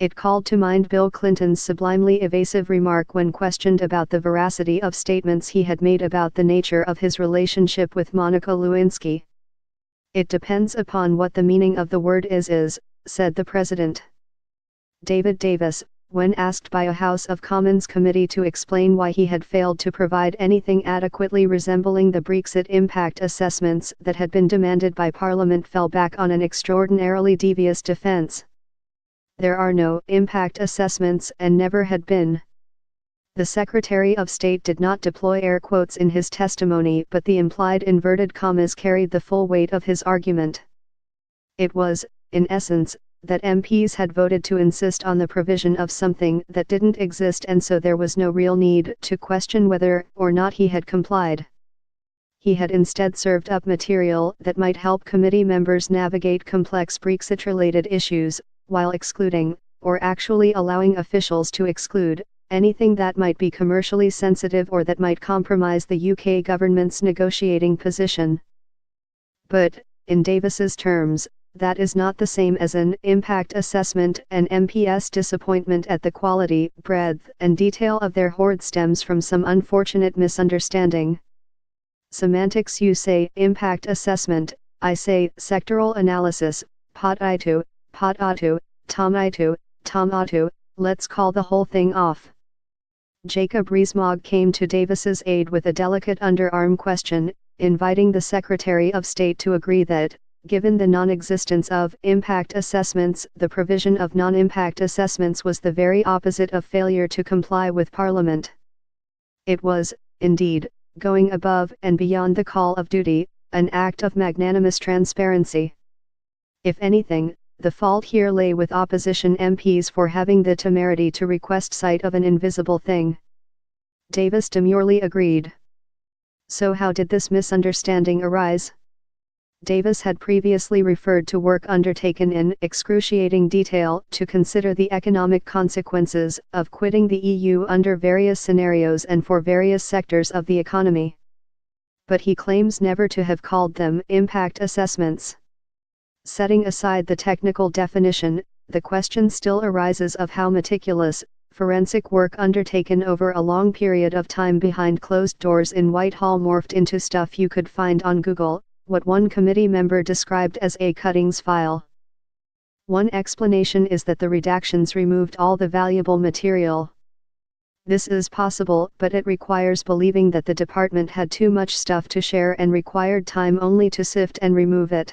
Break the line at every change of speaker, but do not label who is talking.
It called to mind Bill Clinton's sublimely evasive remark when questioned about the veracity of statements he had made about the nature of his relationship with Monica Lewinsky. "It depends upon what the meaning of the word is," said the president. David Davis, when asked by a House of Commons committee to explain why he had failed to provide anything adequately resembling the Brexit impact assessments that had been demanded by Parliament, fell back on an extraordinarily devious defense. "There are no impact assessments and never had been." The Secretary of State did not deploy air quotes in his testimony, but the implied inverted commas carried the full weight of his argument. It was, in essence, that MPs had voted to insist on the provision of something that didn't exist, and so there was no real need to question whether or not he had complied. He had instead served up material that might help committee members navigate complex Brexit-related issues, while excluding, or actually allowing officials to exclude, anything that might be commercially sensitive or that might compromise the UK government's negotiating position. But, in Davis's terms, that is not the same as an impact assessment, and MPs' disappointment at the quality, breadth, and detail of their hoard stems from some unfortunate misunderstanding. Semantics: you say impact assessment, I say sectoral analysis, pot itu, tom itu, let's call the whole thing off. Jacob Rees-Mogg came to Davis's aid with a delicate underarm question, inviting the Secretary of State to agree that, given the non-existence of impact assessments, the provision of non-impact assessments was the very opposite of failure to comply with Parliament. It was, indeed, going above and beyond the call of duty, an act of magnanimous transparency. If anything, the fault here lay with opposition MPs for having the temerity to request sight of an invisible thing. Davis demurely agreed. So how did this misunderstanding arise? Davis had previously referred to work undertaken in excruciating detail to consider the economic consequences of quitting the EU under various scenarios and for various sectors of the economy. But he claims never to have called them impact assessments. Setting aside the technical definition, the question still arises of how meticulous, forensic work undertaken over a long period of time behind closed doors in Whitehall morphed into stuff you could find on Google, what one committee member described as a cuttings file. One explanation is that the redactions removed all the valuable material. This is possible, but it requires believing that the department had too much stuff to share and required time only to sift and remove it.